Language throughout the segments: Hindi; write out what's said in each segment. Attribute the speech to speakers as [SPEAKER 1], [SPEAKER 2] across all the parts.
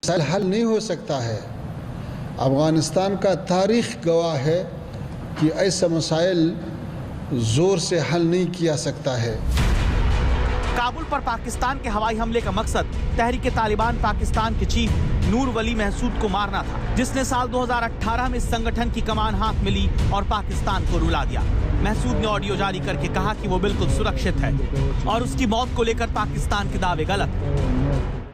[SPEAKER 1] हल नहीं हो सकता है। अफ़गानिस्तान का तारीख़ गवाह है कि ऐसा मसाइल ज़ोर से हल नहीं किया सकता है।
[SPEAKER 2] काबुल पर पाकिस्तान के हवाई हमले का मकसद तहरीक तालिबान पाकिस्तान के चीफ नूर वली महसूद को मारना था, जिसने साल 2018 में संगठन की कमान हाथ में ली और पाकिस्तान को रुला दिया। महसूद ने ऑडियो जारी करके कहा कि वो बिल्कुल सुरक्षित है और उसकी मौत को लेकर पाकिस्तान के दावे गलत हैं।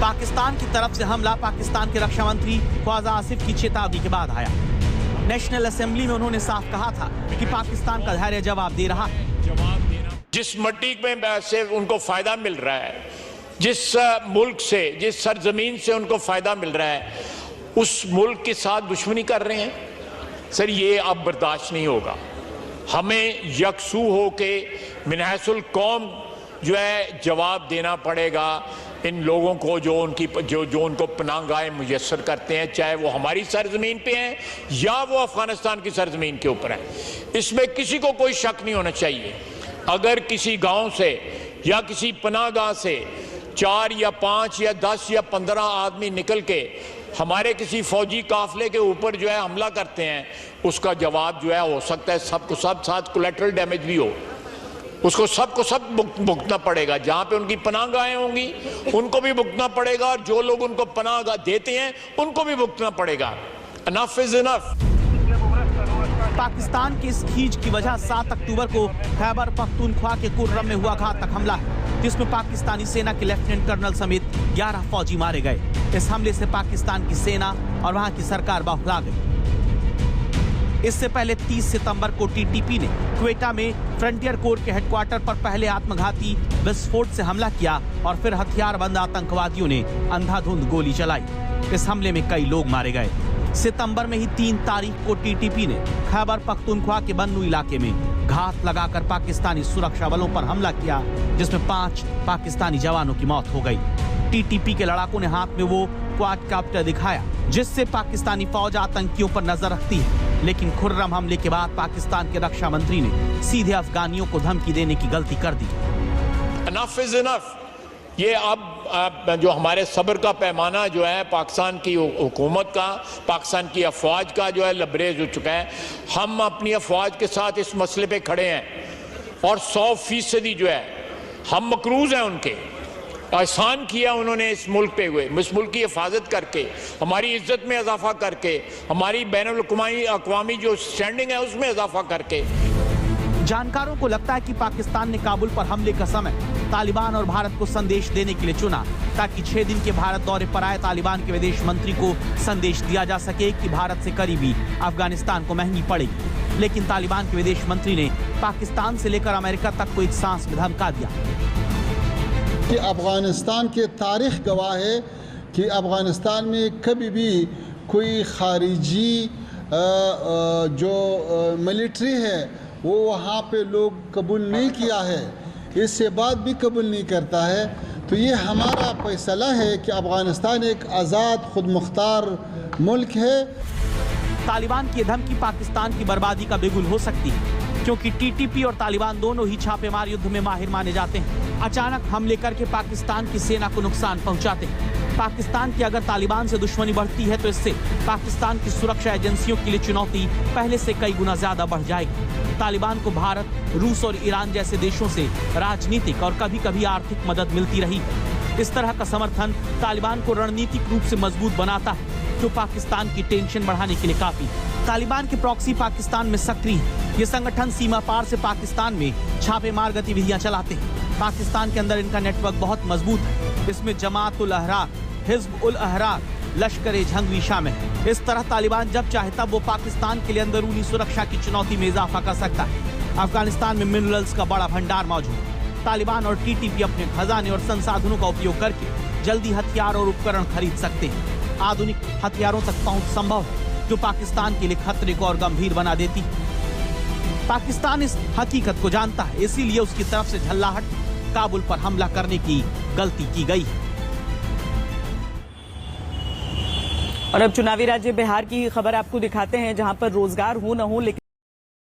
[SPEAKER 2] पाकिस्तान की तरफ से हमला पाकिस्तान के रक्षा मंत्री ख्वाजा आसिफ की चेतावनी के बाद आया। नेशनल असेंबली में उन्होंने साफ कहा था कि पाकिस्तान का धैर्य जवाब दे रहा है।
[SPEAKER 3] जिस मट्टी में से उनको फायदा मिल रहा है, जिस मुल्क से, जिस सरजमीन से उनको फायदा मिल रहा है, उस मुल्क के साथ दुश्मनी कर रहे हैं। सर, ये अब बर्दाश्त नहीं होगा। हमें यकसू होके मिनहसुल कौम जो है जवाब देना पड़ेगा इन लोगों को जो उनको पनाहगाहें मुयस्सर करते हैं, चाहे वो हमारी सरजमीन पे हैं या वो अफगानिस्तान की सरजमीन के ऊपर है। इसमें किसी को कोई शक नहीं होना चाहिए। अगर किसी गांव से या किसी पनाहगाह से 4 या 5 या 10 या 15 आदमी निकल के हमारे किसी फौजी काफिले के ऊपर जो है हमला करते हैं, उसका जवाब जो है हो सकता है सबको सब साथ कोलैटरल डैमेज भी हो, उसको सबको सब भुगतना पड़ेगा। जहां पे उनकी पनाहगाहें होंगी उनको भी भुगतना पड़ेगा और जो लोग उनको पनाहगाह देते हैं उनको भी भुगतना पड़ेगा। Enough is enough.
[SPEAKER 2] पाकिस्तान की इस खींच की वजह 7 अक्टूबर को खैबर पख्तूनख्वा के कुर्रम में हुआ घातक हमला है, जिसमें पाकिस्तानी सेना के लेफ्टिनेंट कर्नल समेत 11 फौजी मारे गए। इस हमले से पाकिस्तान की सेना और वहां की सरकार बौखला गई। इससे पहले 30 सितंबर को टीटीपी ने क्वेटा में फ्रंटियर कोर के हेडक्वार्टर पर पहले आत्मघाती विस्फोट से हमला किया और फिर हथियारबंद आतंकवादियों ने अंधाधुंध गोली चलाई। इस हमले में कई लोग मारे गए। सितंबर में ही 3 तारीख को टीटीपी ने खैबर पख्तूनख्वा के बन्नू इलाके में घात लगाकर पाकिस्तानी सुरक्षा बलों पर हमला किया, जिसमें 5 पाकिस्तानी जवानों की मौत हो गई। टीटीपी के लड़ाकों ने हाथ में वो क्वाडकॉप्टर दिखाया जिससे पाकिस्तानी फौज आतंकियों पर नजर रखती है, लेकिन खुर्रम हमले के बाद पाकिस्तान के रक्षा मंत्री ने सीधे अफगानियों को धमकी देने की गलती कर दी।
[SPEAKER 3] Enough is enough. ये अब जो हमारे सब्र का पैमाना जो है पाकिस्तान की हुकूमत का, पाकिस्तान की अफवाज का जो है लबरेज हो चुका है। हम अपनी अफवाज के साथ इस मसले पे खड़े हैं और 100% जो है हम मकरूज हैं। उनके एहसान किया उन्होंने इस मुल्क पे हुए, इस मुल्क की हिफाजत करके, हमारी इज्जत में इजाफा करके, हमारी बैनुल-अक़वामी जो स्टैंडिंग है उसमें इजाफा करके।
[SPEAKER 2] जानकारों को लगता है कि पाकिस्तान ने काबुल पर हमले का समय तालिबान और भारत को संदेश देने के लिए चुना, ताकि 6 दिन के भारत दौरे पर आए तालिबान के विदेश मंत्री को संदेश दिया जा सके कि भारत से करीबी अफगानिस्तान को महंगी पड़ेगी। लेकिन तालिबान के विदेश मंत्री ने पाकिस्तान से लेकर अमेरिका तक को एक सांस में धमका दिया
[SPEAKER 1] कि अफ़गानिस्तान के तारीख़ गवाह है कि अफ़गानिस्तान में कभी भी कोई खारिजी जो मिलिट्री है वो वहाँ पे लोग कबूल नहीं किया है, इससे बात भी कबूल नहीं करता है। तो ये हमारा फैसला है कि अफ़गानिस्तान एक आज़ाद खुद मुख्तार मुल्क है।
[SPEAKER 2] तालिबान की धमकी पाकिस्तान की बर्बादी का बिगुल हो सकती है, क्योंकि टीटीपी और तालिबान दोनों ही छापेमार युद्ध में माहिर माने जाते हैं। अचानक हमले करके पाकिस्तान की सेना को नुकसान पहुंचाते हैं। पाकिस्तान की अगर तालिबान से दुश्मनी बढ़ती है तो इससे पाकिस्तान की सुरक्षा एजेंसियों के लिए चुनौती पहले से कई गुना ज्यादा बढ़ जाएगी। तालिबान को भारत, रूस और ईरान जैसे देशों से राजनीतिक और कभी कभी आर्थिक मदद मिलती रही है। इस तरह का समर्थन तालिबान को रणनीतिक रूप से मजबूत बनाता है, जो पाकिस्तान की टेंशन बढ़ाने के लिए काफी है। तालिबान के प्रॉक्सी पाकिस्तान में सक्रिय है। ये संगठन सीमा पार से पाकिस्तान में छापेमार गतिविधियां चलाते हैं। पाकिस्तान के अंदर इनका नेटवर्क बहुत मजबूत है। इसमें जमात-उल-अहरार, हिज़्ब-उल-अहरार, लश्कर-ए-जंग शामिल है। इस तरह तालिबान जब चाहे तब वो पाकिस्तान के लिए अंदरूनी सुरक्षा की चुनौती में इजाफा कर सकता है। अफगानिस्तान में मिनरल्स का बड़ा भंडार मौजूद है। तालिबान और टीटीपी अपने खजाने और संसाधनों का उपयोग करके जल्दी हथियार और उपकरण खरीद सकते हैं। आधुनिक हथियारों तक पहुंच संभव है, जो पाकिस्तान के लिए खतरे को और गंभीर बना देती। पाकिस्तान इस हकीकत को जानता है, इसीलिए उसकी तरफ से झल्लाहट काबुल पर हमला करने की गलती की गई।
[SPEAKER 4] और अब चुनावी राज्य बिहार की खबर आपको दिखाते हैं, जहां पर रोजगार हो न हो लेकिन